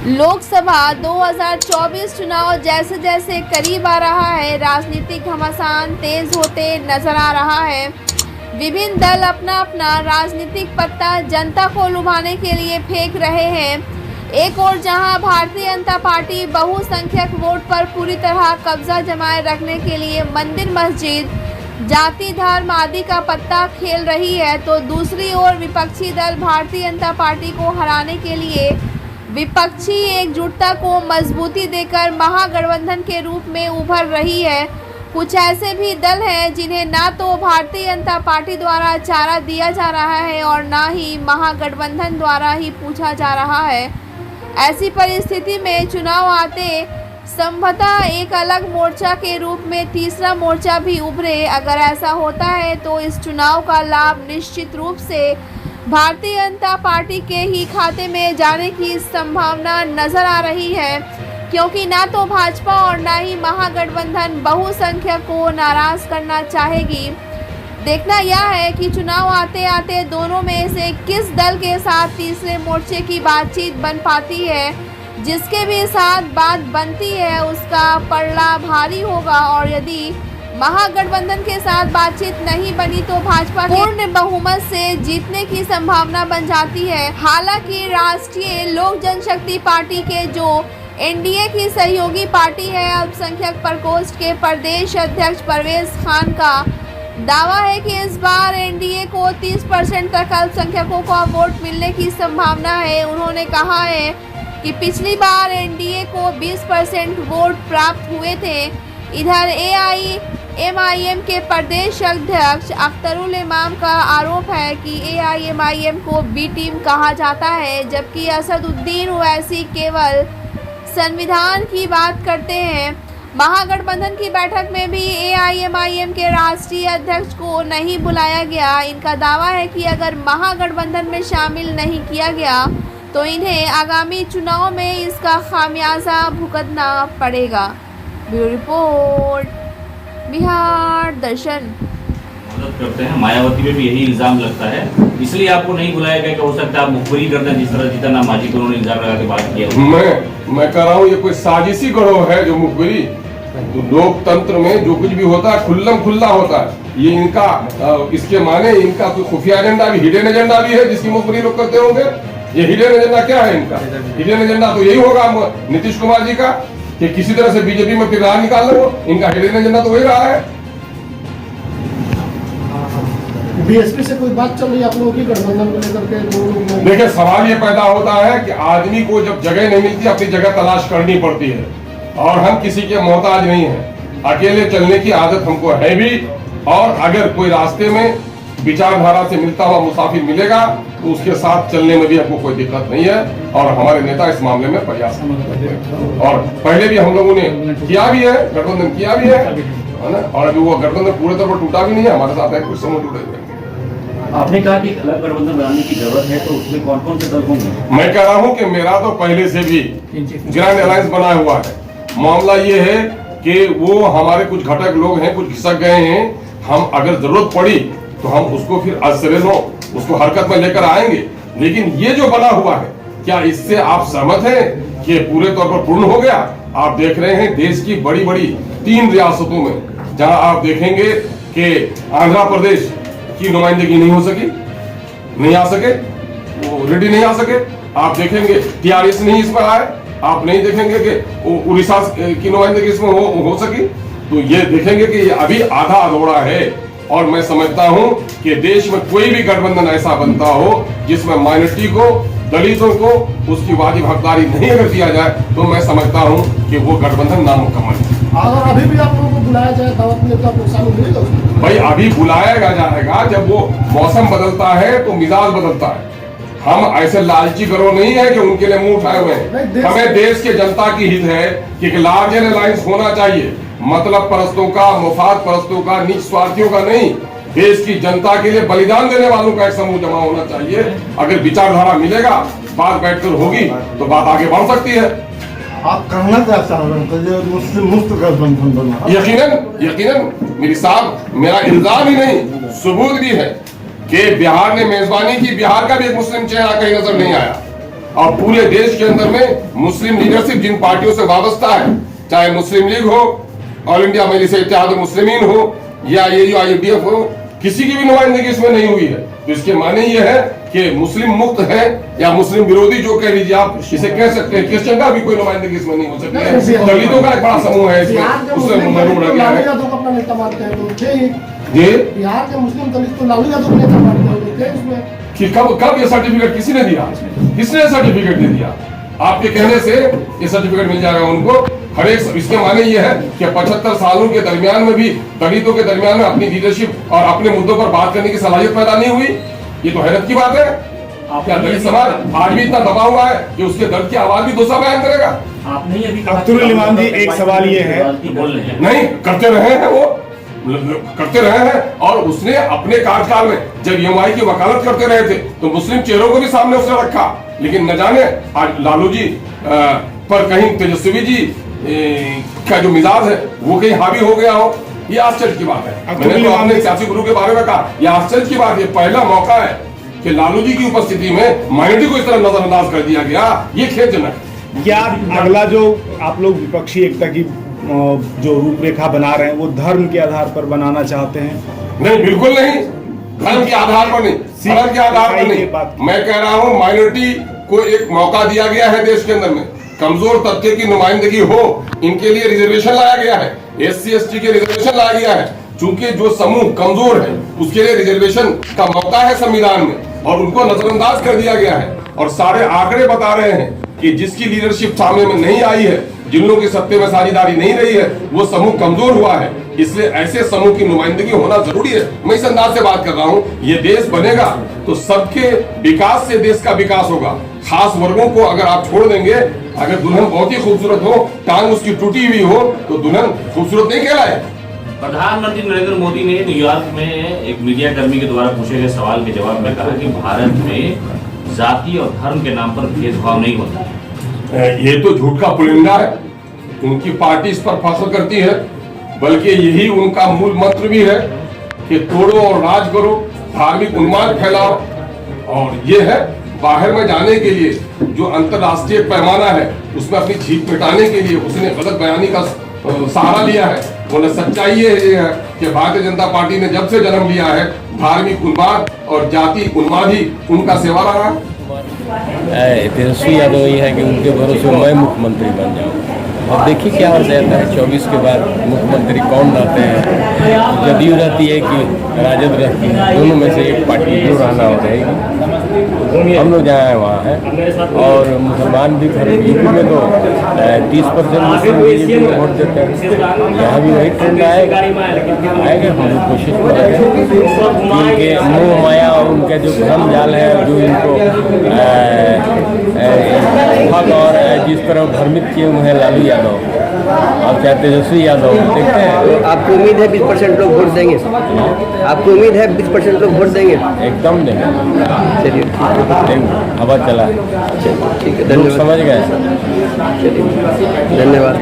लोकसभा 2024 चुनाव जैसे जैसे करीब आ रहा है, राजनीतिक घमासान तेज होते नजर आ रहा है। विभिन्न दल अपना अपना राजनीतिक पत्ता जनता को लुभाने के लिए फेंक रहे हैं। एक और जहां भारतीय जनता पार्टी बहुसंख्यक वोट पर पूरी तरह कब्जा जमाए रखने के लिए मंदिर, मस्जिद, जाति, धर्म आदि का पत्ता खेल रही है, तो दूसरी ओर विपक्षी दल भारतीय जनता पार्टी को हराने के लिए विपक्षी एकजुटता को मजबूती देकर महागठबंधन के रूप में उभर रही है। कुछ ऐसे भी दल हैं जिन्हें ना तो भारतीय जनता पार्टी द्वारा चारा दिया जा रहा है और ना ही महागठबंधन द्वारा ही पूछा जा रहा है। ऐसी परिस्थिति में चुनाव आते संभवतः एक अलग मोर्चा के रूप में तीसरा मोर्चा भी उभरे। अगर ऐसा होता है तो इस चुनाव का लाभ निश्चित रूप से भारतीय जनता पार्टी के ही खाते में जाने की संभावना नजर आ रही है, क्योंकि ना तो भाजपा और ना ही महागठबंधन बहुसंख्यक को नाराज करना चाहेगी। देखना यह है कि चुनाव आते आते दोनों में से किस दल के साथ तीसरे मोर्चे की बातचीत बन पाती है। जिसके भी साथ बात बनती है उसका पलड़ा भारी होगा, और यदि महागठबंधन के साथ बातचीत नहीं बनी तो भाजपा पूर्ण बहुमत से जीतने की संभावना बन जाती है। हालांकि राष्ट्रीय लोक जनशक्ति पार्टी के जो एनडीए की सहयोगी पार्टी है, अल्पसंख्यक प्रकोष्ठ के प्रदेश अध्यक्ष परवेज खान का दावा है कि इस बार एनडीए को 30% तक अल्पसंख्यकों का वोट मिलने की संभावना है। उन्होंने कहा है कि पिछली बार एनडीए को 20% वोट प्राप्त हुए थे। इधर एआईएमआईएम के प्रदेश अध्यक्ष अख्तरुल इमाम का आरोप है कि एआईएमआईएम को बी टीम कहा जाता है, जबकि असदुद्दीन ओवैसी केवल संविधान की बात करते हैं। महागठबंधन की बैठक में भी एआईएमआईएम के राष्ट्रीय अध्यक्ष को नहीं बुलाया गया। इनका दावा है कि अगर महागठबंधन में शामिल नहीं किया गया तो इन्हें आगामी चुनाव में इसका खामियाजा भुगतना पड़ेगा। ब्यूरो रिपोर्ट, बिहार दर्शन। मदद करते हैं, मायावती में भी यही इल्जाम लगता है, इसलिए आपको नहीं बुलाया गया कि हो सकता है आप मुखबिरी करते हैं, जिस तरह जीतन राम मांझी को उन्होंने इल्जाम लगा के बात किया। मैं कह रहा हूँ ये कोई साजिशी गिरोह है जो मुखबिरी। तो लोकतंत्र में जो कुछ भी होता है खुल्लम खुल्ला होता है। ये इनका इसके माने इनका कोई खुफिया एजेंडा भी, हिडन एजेंडा भी है जिसकी मुखबिरी लोग करते होंगे। ये हिडन एजेंडा क्या है इनका? हिडन एजेंडा तो यही होगा नीतीश कुमार जी का कि किसी तरह से बीजेपी में फिर राह निकाल लो। इनका हिडन एजेंडा तो वही रहा है। बीएसपी से कोई बात चल रही है आप लोगों की गठबंधन को लेकर के? देखिए, सवाल ये पैदा होता है कि आदमी को जब जगह नहीं मिलती अपनी जगह तलाश करनी पड़ती है, और हम किसी के मोहताज नहीं हैं। अकेले चलने की आदत हमको है भी, और अगर कोई रास्ते में विचारधारा से मिलता हुआ मुसाफिर मिलेगा तो उसके साथ चलने में भी हमको कोई दिक्कत नहीं है। और हमारे नेता इस मामले में प्रयास करते हैं, और पहले भी हम लोगों ने किया भी है, गठबंधन किया भी है ना। और अभी वो गठबंधन पूरे तौर पर टूटा भी नहीं है, हमारे साथ है कुछ समय टूटे हुए। आपने कहा कि अलग गठबंधन बनाने की जरूरत है, तो उसमें कौन कौन से दल होंगे? मैं कह रहा हूं कि मेरा तो पहले से भी ग्रैंड अलायंस बना हुआ है। मामला ये है कि वो हमारे कुछ घटक लोग हैं, कुछ घिसक गए हैं। हम अगर जरूरत पड़ी तो हम उसको फिर उसको हरकत में लेकर आएंगे। लेकिन ये जो बना हुआ है, क्या इससे आप सहमत हैं कि पूरे तौर पर पूर्ण हो गया? आप देख रहे हैं देश की बड़ी बड़ी 3 रियासतों में जहां आप देखेंगे कि आंध्र प्रदेश की नुमाइंदगी नहीं हो सकी, नहीं आ सके, वो रेड्डी नहीं आ सके। आप देखेंगे टीआरएस नहीं इसमें आए। आप नहीं देखेंगे कि उड़ीसा की नुमाइंदगी इसमें हो सकी। तो ये देखेंगे कि ये अभी आधा अधूरा है। और मैं समझता हूं कि देश में कोई भी गठबंधन ऐसा बनता हो जिसमें माइनॉरिटी को, दलितों को उसकी वाजिब हकदारी नहीं अगर दिया जाए, तो मैं समझता हूं कि वो गठबंधन नामुकम्मल है। अगर अभी भी आप लोगों को बुलाया जाए दावत में तो आपको शामिल मिलेगा? भाई अभी बुलाया जाएगा, जब वो मौसम बदलता है तो मिजाज बदलता है। हम ऐसे लालची करो नहीं है कि उनके लिए मुंह उठाए हुए हैं। हमें देश के जनता की हित है कि लार्जर अलायंस होना चाहिए, मतलब परस्तों का, मुफाद परस्तों का, निज स्वार्थियों का नहीं। देश की जनता के लिए बलिदान देने वालों का एक समूह जमा होना चाहिए। अगर विचारधारा मिलेगा, बात बैठकर होगी तो बात आगे बढ़ सकती है। आप करना क्या चाह रहे हैं? मुस्लिम मुक्त गठबंधन बना? यकीनन मेरी साहब, मेरा इल्जाम ही नहीं, सबूत भी है कि बिहार ने मेजबानी की। बिहार का भी एक मुस्लिम चेहरा कहीं नजर नहीं आया। और पूरे देश के अंदर में मुस्लिम लीडरशिप जिन पार्टियों से वाबस्ता है, चाहे मुस्लिम लीग हो, ऑल इंडिया मजलिस इत्तेहाद मुस्लिमीन हो या AUIDF हो, किसी की भी नुमाइंदगी इसमें नहीं हुई है। तो इसके माने ये है कि मुस्लिम मुक्त है या मुस्लिम विरोधी जो कह लीजिए आप इसे कह सकते हैं, क्रिश्चियन का भी कोई नुमाइंदगी इसमें नहीं हो सकती है। दलितों का एक बड़ा समूह है इसमें, उसमें मरूड़ गया लालू है। यादव को अपना नेता मानते हैं तो थे ही। ये बिहार के मुस्लिम दलित तो लालू यादव को नेता मानते हैं तो थे उसमें। कि कब ये सर्टिफिकेट किसी ने दिया? किसने सर्टिफिकेट नहीं दिया? आपके कहने से ये सर्टिफिकेट मिल जाएगा उनको। हर एक इसके माने ये है कि 75 सालों के दरमियान में भी दलितों के दरमियान में अपनी लीडरशिप और अपने मुद्दों पर बात करने की सलाहियत पैदा नहीं हुई। ये तो हैरत की बात है। क्या दलित समाज आज भी इतना दबा हुआ है कि उसके दर्द की आवाज भी दूसरा बयान करेगा? आपने ये भी अब्दुल इमाम जी, एक सवाल ये है, बोल रहे हैं नहीं करते रहे हैं, वो करते रहे हैं। और उसने अपने कार्यकाल में जब EMI की वकालत करते रहे थे तो मुस्लिम चेहरों को भी सामने उसने रखा, लेकिन न जाने आज लालू जी पर कहीं तेजस्वी जी का जो मिजाज है वो कहीं हावी हो गया हो। ये आश्चर्य की बात है। मैंने तो अपने सियासी गुरु के बारे में कहा, यह आश्चर्य की बात है। पहला मौका है कि लालू जी की उपस्थिति में माइनॉरिटी को इस तरह नजरअंदाज कर दिया गया, ये खेदजनक है। क्या अगला जो आप लोग विपक्षी एकता की जो रूपरेखा बना रहे हैं वो धर्म के आधार पर बनाना चाहते हैं? नहीं, बिल्कुल नहीं, धर्म के आधार पर नहीं, धर्म के आधार पर नहीं। मैं कह रहा हूं माइनॉरिटी को एक मौका दिया गया है देश के अंदर में, कमजोर तबके की नुमाइंदगी हो, इनके लिए रिजर्वेशन लाया गया है, SC ST के रिजर्वेशन लाया गया है। चूंकि जो समूह कमजोर है उसके लिए रिजर्वेशन का मौका है संविधान में और उनको नजरअंदाज कर दिया गया है। और सारे आंकड़े बता रहे हैं कि जिसकी लीडरशिप सामने में नहीं आई है, जिन लोगों की सत्ते में साझेदारी नहीं रही है, वो समूह कमजोर हुआ है। इसलिए ऐसे समूह की नुमाइंदगी होना जरूरी है। मैं इस अंदाज से बात कर रहा हूँ, ये देश बनेगा तो सबके विकास से देश का विकास होगा। खास वर्गों को अगर आप छोड़ देंगे, अगर दुल्हन बहुत ही खूबसूरत हो, टांग उसकी टूटी हुई हो, तो दुल्हन खूबसूरत नहीं कहलाए। प्रधानमंत्री नरेंद्र मोदी ने न्यूयॉर्क में एक मीडिया कर्मी के द्वारा पूछे गए सवाल के जवाब में कहा कि भारत में जाति और धर्म के नाम पर भेदभाव नहीं होता। ये तो झूठ का पुलिंदा है। उनकी पार्टी इस पर फसल करती है, बल्कि यही उनका मूल मंत्र भी है कि तोड़ो और राज करो, धार्मिक उन्माद फैलाओ। और ये है बाहर में जाने के लिए जो अंतर्राष्ट्रीय पैमाना है उसमें अपनी जीत मिटाने के लिए उसने गलत बयानी का सहारा लिया है। उन्हें सच्चाई ये है कि भारतीय जनता पार्टी ने जब से जन्म लिया है धार्मिक उन्माद और जाति उन्माद ही उनका सेवा रहा है। तेजस्वी यादव ये है कि उनके भरोसे मैं मुख्यमंत्री बन जाऊं। अब देखिए क्या हो जाता है, 24 के बाद मुख्यमंत्री कौन रहते हैं, जदयू रहती है कि राजद रहती है, दोनों में से एक पार्टी जो रहना हो रहेगी। हम लोग जहाँ हैं वहाँ है। और मुसलमान भी यूपी में तो 30% मुस्लिम BJP को वोट देते हैं, यहाँ भी वही ट्रेंड आएगा। हम लोग कोशिश कर रहे हैं कि उनके मोह माया और उनका जो भ्रम जाल है, जो इनको ठग और जिस तरह भ्रमित किए हुए हैं लालू यादव और क्या तेजस्वी यादव, देखते हैं। आपको उम्मीद है 20% लोग वोट देंगे? आपको उम्मीद है 20% लोग वोट देंगे? एकदम देंगे। चलिए हवा चला, ठीक है, लोग धन्यवाद। समझ गए। चलिए धन्यवाद।